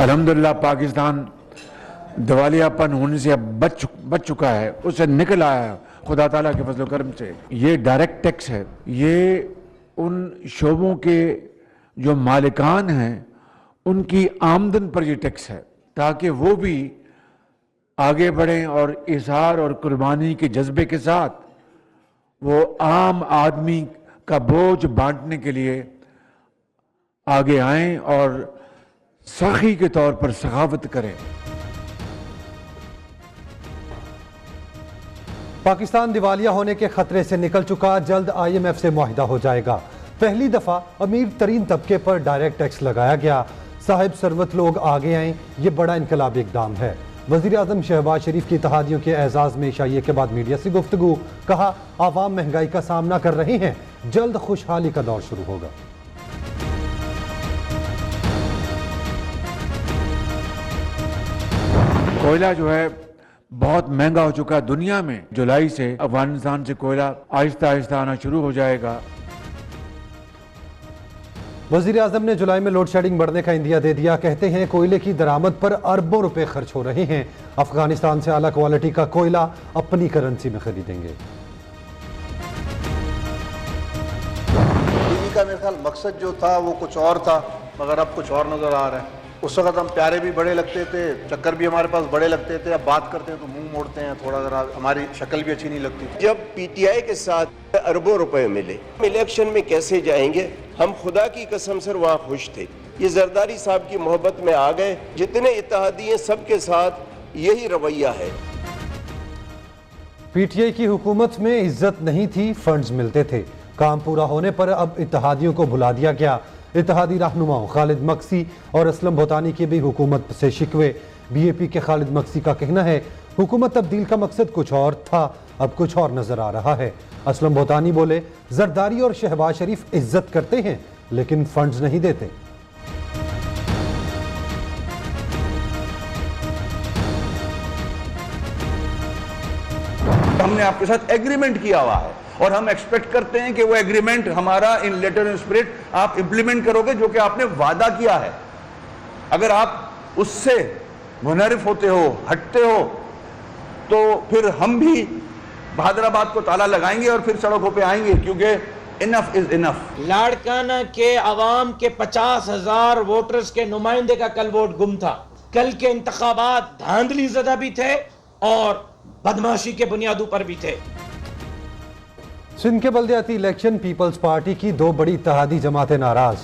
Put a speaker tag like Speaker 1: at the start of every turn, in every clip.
Speaker 1: अल्हम्दुलिल्लाह पाकिस्तान दिवालियापन होने से अब बच चुका है, उससे निकल आया है खुदा ताला के फजल करम से। ये डायरेक्ट टैक्स है, ये उन शोबों के जो मालिकान हैं उनकी आमदन पर ये टैक्स है, ताकि वो भी आगे बढ़ें और इज़हार और कुर्बानी के जज्बे के साथ वो आम आदमी का बोझ बांटने के लिए आगे आएं और सखी के तौर पर सखावत करें।
Speaker 2: पाकिस्तान दिवालिया होने के खतरे से निकल चुका, जल्द IMF से मुआहिदा हो जाएगा। पहली दफा अमीर तरीन तबके पर डायरेक्ट टैक्स लगाया गया। साहिब सरवत लोग आगे आए, ये बड़ा इनकलाबी इकदाम है। वजीर आजम शहबाज शरीफ की इत्तेहादियों के एजाज में इशाइये के बाद मीडिया से गुफ्तगू, कहा आवाम महंगाई का सामना कर रही हैं, जल्द खुशहाली का दौर शुरू होगा।
Speaker 1: कोयला जो है बहुत महंगा हो चुका है दुनिया में। जुलाई से अफगानिस्तान से कोयला आहिस्ता आहिस्ता आना शुरू हो जाएगा।
Speaker 2: वजीर आजम ने जुलाई में लोड शेडिंग बढ़ने का इंदिया दे दिया। कहते हैं कोयले की दरामद पर अरबों रुपए खर्च हो रहे हैं। अफगानिस्तान से आला क्वालिटी का कोयला अपनी करेंसी में खरीदेंगे।
Speaker 3: टीवी का मेरे ख्याल मकसद जो था वो कुछ और था, मगर अब कुछ और नजर आ रहा है। उस वक्त हम प्यारे भी बड़े लगते थे, चक्कर भी हमारे पास बड़े लगते थे। अब बात करते हैं तो मुंह मोड़ते हैं, थोड़ा जरा हमारी शक्ल भी अच्छी नहीं लगती।
Speaker 4: जब PTI के साथ अरबों रुपए मिले, इलेक्शन में कैसे जाएंगे, हम खुदा की कसम से वहाँ खुश थे। ये जरदारी साहब की मोहब्बत में आ गए। जितने इत्तेहादी सबके साथ यही रवैया है।
Speaker 2: PTI की हुकूमत में इज्जत नहीं थी, फंड्स मिलते थे। काम पूरा होने पर अब इत्तेहादियों को भुला दिया गया। इत्तेहादी रहनुमाओं खालिद मक्सी और असलम भूतानी के भी हुकूमत से शिकवे। BAP के खालिद मक्सी का कहना है हुकूमत तब्दील का मकसद कुछ और था, अब कुछ और नजर आ रहा है। असलम भूतानी बोले जरदारी और शहबाज शरीफ इज्जत करते हैं लेकिन फंड्स नहीं देते।
Speaker 5: हमने आपके साथ एग्रीमेंट किया हुआ है और हम एक्सपेक्ट करते हैं कि वो एग्रीमेंट हमारा इन लेटर इन स्पिरिट आप इंप्लीमेंट करोगे, जो कि आपने वादा किया है। अगर आप उससे मुनहरिफ होते हो, हटते हो, तो फिर हम भी बहादुराबाद को ताला लगाएंगे और फिर सड़कों पे आएंगे, क्योंकि इनफ इज इनफ।
Speaker 6: लाड़काना के अवाम के 50,000 वोटर्स के नुमाइंदे का कल वोट गुम था। कल के इंतखाबात धांधली ज़दा भी थे और बदमाशी के बुनियादों पर भी थे।
Speaker 2: सिंध के बल्दियाती इलेक्शन, पीपल्स पार्टी की दो बड़ी इत्तेहादी जमातें नाराज।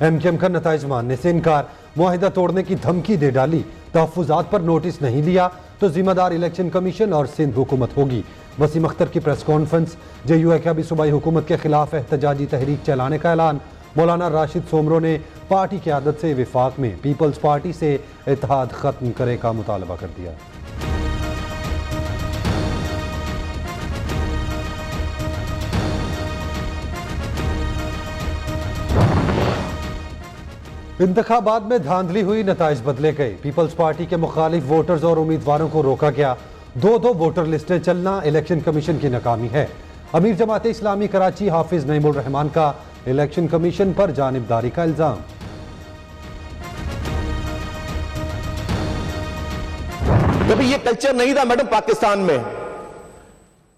Speaker 2: MKM का नताइज मानने से इनकार, मुआहिदा तोड़ने की धमकी दे डाली। तहफ्फुज़ात पर नोटिस नहीं लिया तो जिम्मेदार इलेक्शन कमीशन और सिंध हुकूमत होगी। वसीम अख्तर की प्रेस कॉन्फ्रेंस। JUI का भी सूबाई हुकूमत के खिलाफ एहतजाजी तहरीक चलाने का ऐलान। मौलाना राशिद सोमरो ने पार्टी की आदत से विफाक में पीपल्स पार्टी से इत्तेहाद खत्म करे का मुतालबा कर दिया। इंतखाबात में धांधली हुई, नताइज बदले गए। पीपल्स पार्टी के मुखालिफ वोटर्स और उम्मीदवारों को रोका गया। दो वोटर लिस्टें चलना इलेक्शन कमीशन की नाकामी है। अमीर जमात इस्लामी कराची हाफिज नईमुल रहमान का इलेक्शन कमीशन पर जानिबदारी का इल्जाम।
Speaker 7: कभी ये कल्चर नहीं था मैडम पाकिस्तान में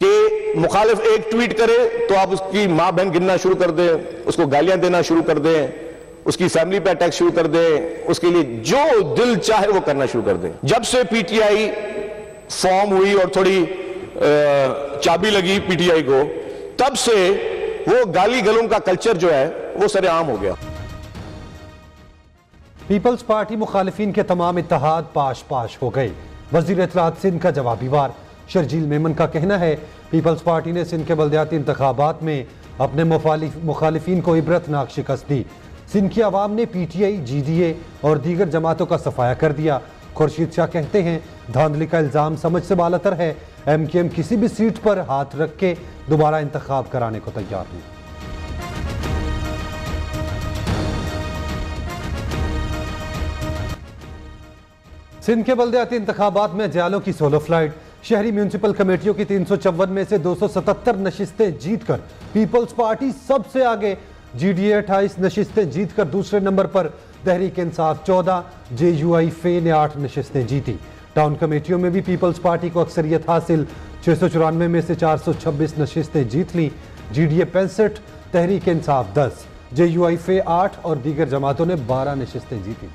Speaker 7: कि मुखालिफ एक ट्वीट करे तो आप उसकी मां बहन गिनना शुरू कर दें, उसको गालियां देना शुरू कर दें, उसकी फैमिली पे अटैक शुरू कर दें, उसके लिए जो दिल चाहे वो करना शुरू कर दें। जब से PTI फॉर्म हुई और थोड़ी चाबी लगी PTI को, तब से वो गाली गलों का कल्चर जो है वो सरेआम हो गया।
Speaker 2: पीपल्स पार्टी मुखालिफिन के तमाम इत्तेहाद पाश पाश हो गए। वजीर इत्तलात सिंध का जवाबी वार। शर्जील मेमन का कहना है पीपल्स पार्टी ने सिंध के बल्दियाती इंतखाबात में अपने मुखालिफिन को इबरतनाक शिकस्त दी। सिंध की आवाम ने PTI, GDA और दीगर जमातों का सफाया कर दिया। खुर्शीद शाह कहते हैं धांधली का इल्जाम समझ से बालातर है। MKM किसी भी सीट पर हाथ रख के दोबारा इंतखाब कराने को तैयार नहीं। सिंध के बल्दियाती इंतखाबात में जयालों की सोलो फ्लाइट। शहरी म्यूनिसिपल कमेटियों की 354 में से 277 नशिस्तें जीतकर पीपल्स पार्टी सबसे आगे। GDA 28 नशिस्तें जीतकर दूसरे नंबर पर। तहरीक इंसाफ 14, JUI फे ने 8 नशिस्तें जीती। टाउन कमेटियों में भी पीपल्स पार्टी को अक्सरियत हासिल, 694 में से 426 नशिस्तें जीत ली। GDA 65, तहरीक इंसाफ 10, JUI फे 8 और दीगर जमातों ने 12 नशिस्तें जीती।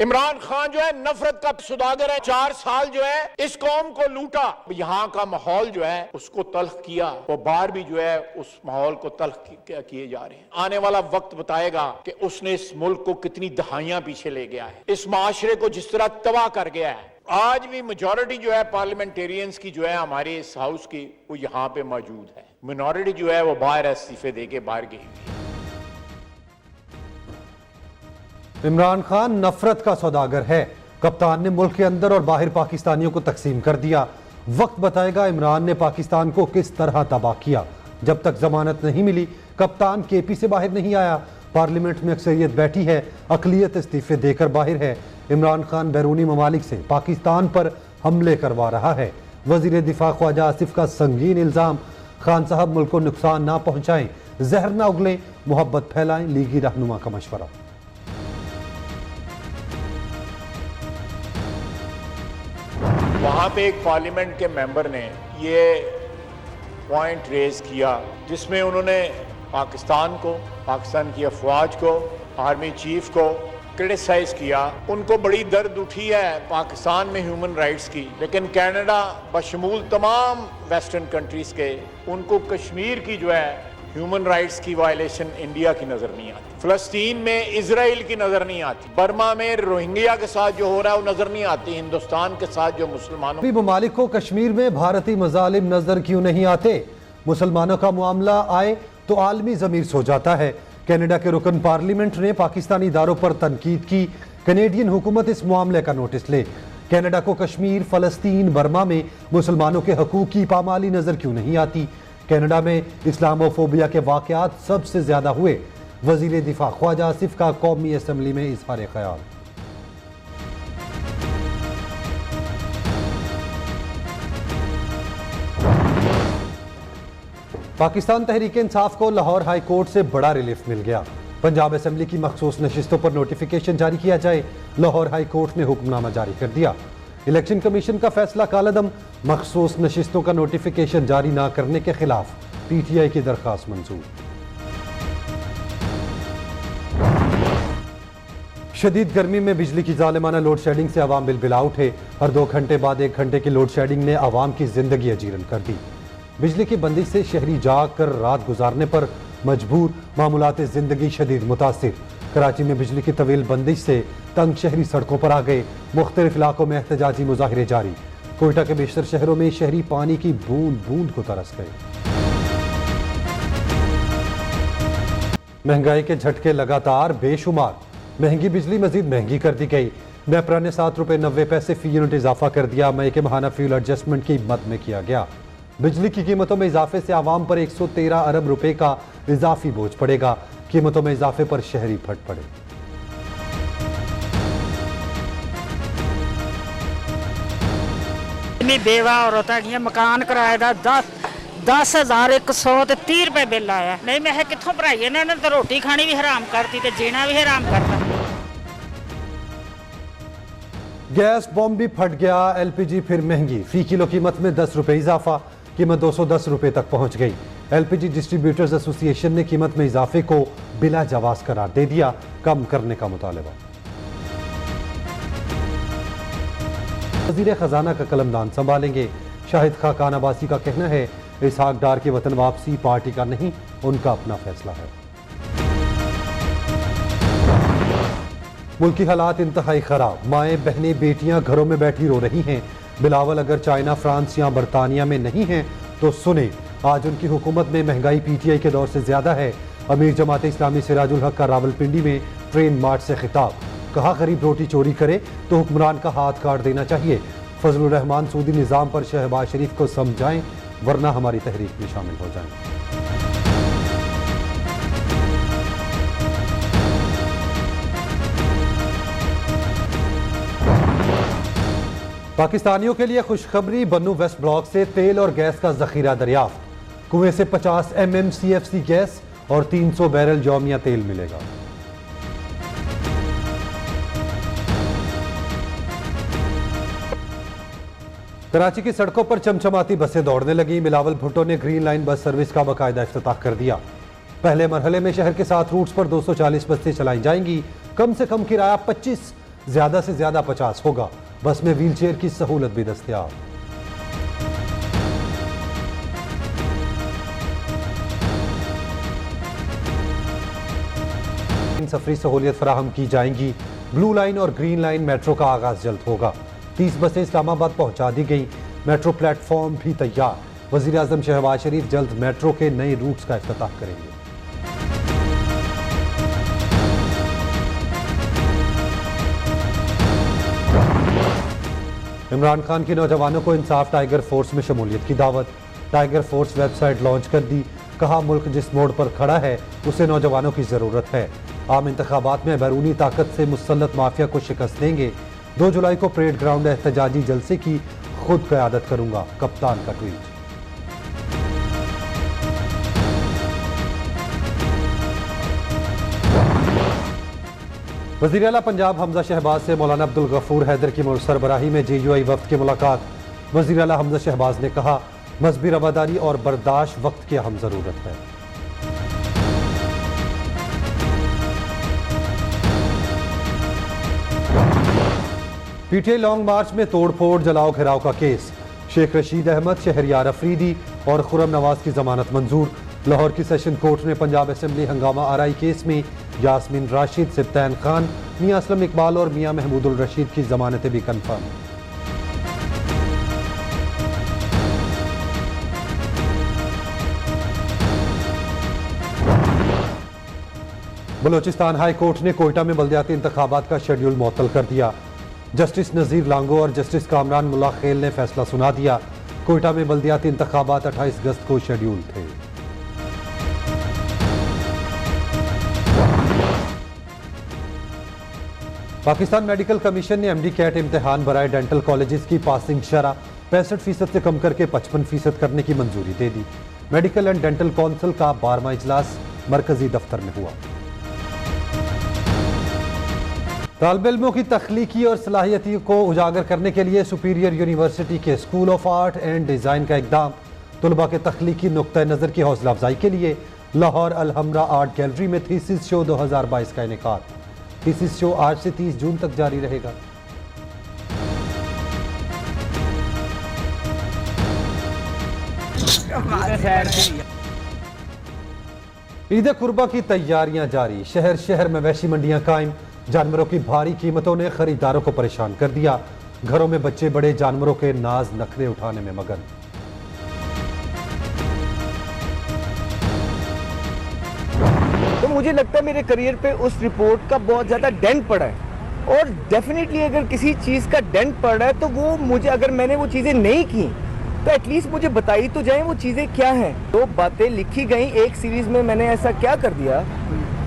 Speaker 8: इमरान खान जो है नफरत का सौदागर है। 4 साल जो है इस कौम को लूटा, यहाँ का माहौल जो है उसको तल्ख किया, वो बाहर भी जो है उस माहौल को तल्ख किए जा रहे हैं। आने वाला वक्त बताएगा कि उसने इस मुल्क को कितनी दहाइयां पीछे ले गया है, इस माशरे को जिस तरह तबाह कर गया है। आज भी मेजॉरिटी जो है पार्लियामेंटेरियंस की जो है हमारे इस हाउस की, वो यहाँ पे मौजूद है। मिनॉरिटी जो है वो बाहर इस्तीफे दे के बाहर गई हुई है।
Speaker 2: इमरान खान नफरत का सौदागर है। कप्तान ने मुल्क के अंदर और बाहर पाकिस्तानियों को तकसीम कर दिया। वक्त बताएगा इमरान ने पाकिस्तान को किस तरह तबाह किया। जब तक जमानत नहीं मिली, कप्तान KP से बाहर नहीं आया। पार्लियामेंट में अक्सरियत बैठी है, अकलियत इस्तीफे देकर बाहर है। इमरान खान बैरूनी ममालिक से पाकिस्तान पर हमले करवा रहा है। वजीर दिफा ख्वाजा आसिफ का संगीन इल्जाम, खान साहब मुल्क को नुकसान ना पहुंचाएं, जहर ना उगलें, मोहब्बत फैलाएं, लीगी रहनुमा का मशवरा।
Speaker 8: वहाँ पे एक पार्लियामेंट के मेंबर ने ये पॉइंट रेज किया जिसमें उन्होंने पाकिस्तान को, पाकिस्तान की अफवाज को, आर्मी चीफ को क्रिटिसाइज किया। उनको बड़ी दर्द उठी है पाकिस्तान में ह्यूमन राइट्स की, लेकिन कनाडा बशमूल तमाम वेस्टर्न कंट्रीज के, उनको कश्मीर की जो है ह्यूमन राइट्स की वायलेशन इंडिया की नजर नहीं आती, फिलिस्तीन में इजराइल की नजर नहीं आती, बर्मा में रोहिंग्या के साथ जो हो रहा है वो नजर नहीं आती, हिंदुस्तान के साथ जो मुसलमानों
Speaker 2: ममालिक को कश्मीर में भारतीय मजालिम नजर क्यों नहीं आते? मुसलमानों का मामला आए तो आलमी जमीर सो जाता है। कनाडा के रुकन पार्लियामेंट ने पाकिस्तानी इदारों पर तनकीद की। कैनेडियन हुकूमत इस मामले का नोटिस ले। कनाडा को कश्मीर, फलस्तीन, बर्मा में मुसलमानों के हकूक की पामाली नजर क्यों नहीं आती? कनाडा में इस्लामोफोबिया के वाकयात सबसे ज्यादा हुए। वजीर दिफा ख्वाजा आसिफ का कौमी असम्बली में इजहार ख्याल। पाकिस्तान तहरीक इंसाफ को लाहौर हाई कोर्ट से बड़ा रिलीफ मिल गया। पंजाब असम्बली की मखसूस नशिस्तों पर नोटिफिकेशन जारी किया जाए, लाहौर हाई कोर्ट ने हुक्मनामा जारी कर दिया। इलेक्शन कमीशन का फैसला कालदम, मखसूस नशिस्तों का नोटिफिकेशन जारी ना करने के खिलाफ PTI की दरखास्त मंजूर। शदीद गर्मी में बिजली की जालिमाना लोड शेडिंग से आवाम बिलबिला उठे। हर 2 घंटे बाद 1 घंटे की लोड शेडिंग ने आवाम की जिंदगी अजीरन कर दी। बिजली की बंदिश से शहरी जाग कर रात गुजारने पर मजबूर, मामूलात जिंदगी शदीद मुतासिर। कराची में बिजली की तवील बंदिश से तंग शहरी सड़कों पर आ गए। मुख्तलिफ इलाकों में एहतजाजी मुजाहिरे जारी। कोयटा के बेशतर शहरों में शहरी पानी की बूंद बूंद को तरस गए। महंगाई के झटके लगातार बेशुमार। महंगी बिजली मजीद महंगी कर दी गई। नेपरा ने 7 रुपए 90 पैसे फी यूनिट इजाफा कर दिया। मई के माहाना फ्यूल एडजस्टमेंट की मद में किया गया। बिजली की कीमतों में इजाफे से आवाम पर 113 अरब रुपए का इजाफी बोझ पड़ेगा। कीमतों में इजाफे पर शहरी फट पड़े।
Speaker 9: बेवा औरत है, मकान किराए का 10,130 रुपए बिल आया। नहीं मैं कितों भराइए, इन्होंने तो रोटी खानी भी हराम करती तो जीना भी हराम करता।
Speaker 2: गैस बॉम्ब भी फट गया। LPG फिर महंगी, फी किलो कीमत में 10 रुपए इजाफा। कीमत 210 रुपए तक पहुंच गई। LPG डिस्ट्रीब्यूटर्स एसोसिएशन ने कीमत में इजाफे को बिला जवाज करार दे दिया। कम करने का मुतालबा। वजीर खजाना का कलमदान संभालेंगे। शाहिद खाकान अब्बासी का कहना है, इसहाक डार की वतन वापसी पार्टी का नहीं, उनका अपना फैसला है। मुल्की हालात इंतहाई खराब। माएँ, बहनें, बेटियां घरों में बैठी रो रही हैं। बिलावल अगर चाइना, फ्रांस या बरतानिया में नहीं है तो सुने, आज उनकी हुकूमत में महंगाई PTI के दौर से ज्यादा है। अमीर जमात इस्लामी सिराजुल हक का रावलपिंडी में ट्रेन मार्च से खिताब। कहा गरीब रोटी चोरी करे तो हुक्मरान का हाथ काट देना चाहिए। फजलुर रहमान सूदी निज़ाम पर शहबाज शरीफ को समझाएं, वरना हमारी तहरीक में शामिल हो जाएं। पाकिस्तानियों के लिए खुशखबरी, बन्नू वेस्ट ब्लॉक से तेल और गैस का जखीरा दरियाफ्त। कुएं से 50 MMCFC गैस और 300 बैरल यौमिया तेल मिलेगा। कराची की सड़कों पर चमचमाती बसें दौड़ने लगी। बिलावल भुट्टो ने ग्रीन लाइन बस सर्विस का बाकायदा इफ्तिताह कर दिया। पहले मरहले में शहर के 7 रूट्स पर 240 बसें चलाई जाएंगी। कम से कम किराया 25, ज्यादा से ज्यादा 50 होगा। बस में व्हीलचेयर की सहूलत भी दस्तयाब। सफरी सहूलियत फराहम की जाएंगी। ब्लू लाइन और ग्रीन लाइन मेट्रो का आगाज जल्द होगा। 30 बसें इस्लामाबाद पहुंचा दी गई। मेट्रो प्लेटफॉर्म भी तैयार। वजीर आजम शहबाज शरीफ जल्द मेट्रो के नए रूट्स का इफ्तिताह करेंगे। इमरान खान के नौजवानों को इंसाफ टाइगर फोर्स में शमूलियत की दावत। टाइगर फोर्स वेबसाइट लॉन्च कर दी। कहा मुल्क जिस मोड़ पर खड़ा है उसे नौजवानों की जरूरत है। आम इंतखाबात में बैरूनी ताकत से मुसल्लत माफिया को शिकस्त देंगे। 2 जुलाई को परेड ग्राउंड एहतजाजी जलसे की खुद क़यादत करूंगा, कप्तान का ट्वीट। वज़ीर आला पंजाब हमजा शहबाज से मौलाना अब्दुल गफूर हैदर की सरबराही में JUI वफ्द की मुलाकात। वज़ीर आला हमजा शहबाज ने कहा मजहबी रवादारी और बर्दाश्त वक्त की अहम जरूरत है। PTI लॉन्ग मार्च में तोड़फोड़ जलाओ घिराव का केस। शेख रशीद अहमद, शहरयार अफरीदी और खुरम नवाज की जमानत मंजूर। लाहौर की सेशन कोर्ट ने पंजाब असेंबली हंगामा आराई केस में यास्मीन राशिद, सिब्तैन खान, मियां असलम इकबाल और मियां महमूदुल रशीद की जमानतें भी कन्फर्म। बलोचिस्तान हाई कोर्ट ने कोयटा में बल्दियाती इंतखाबात का शेड्यूल मुअत्तल कर दिया। जस्टिस नजीर लांगो और जस्टिस कामरान मुल्ला खेल ने फैसला सुना दिया। कोयटा में बल्दियाती इंतखाबात 28 अगस्त को शेड्यूल थे। पाकिस्तान मेडिकल कमीशन ने MD कैट इम्तिहान बराए डेंटल कॉलेजेस की पासिंग शरह 65% से कम करके 55% करने की मंजूरी दे दी। मेडिकल एंड डेंटल काउंसिल का 12वां इजलास मरकजी दफ्तर में हुआ। तालिब इल्मों की तख्लीकी और सलाहियत को उजागर करने के लिए सुपीरियर यूनिवर्सिटी के school of art and design का इक़दाम। तुलबा के तख्लीकी नुक्ता नज़र की हौसला अफजाई के लिए लाहौर अलहमरा आर्ट गैलरी में थीसिस शो 2022 का इनेकाद। थीसिस शो आज से 30 जून तक जारी रहेगा। ईद कुर्बा की तैयारियां जारी। शहर शहर में वैशी मंडियां कायम। जानवरों की भारी कीमतों ने खरीदारों को परेशान कर दिया। घरों में बच्चे बड़े जानवरों के नाज नखरे उठाने में मगन।
Speaker 10: तो मुझे लगता है मेरे करियर पे उस रिपोर्ट का बहुत ज़्यादा डेंट पड़ा है और डेफिनेटली अगर किसी चीज़ का डेंट पड़ रहा है तो वो मुझे, अगर मैंने वो चीज़ें नहीं की तो एटलीस्ट मुझे बताई तो जाए वो चीज़ें क्या हैं। तो बातें लिखी गई। एक सीरीज़ में मैंने ऐसा क्या कर दिया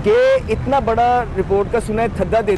Speaker 10: कि इतना बड़ा रिपोर्ट का सुना है थद्दा दे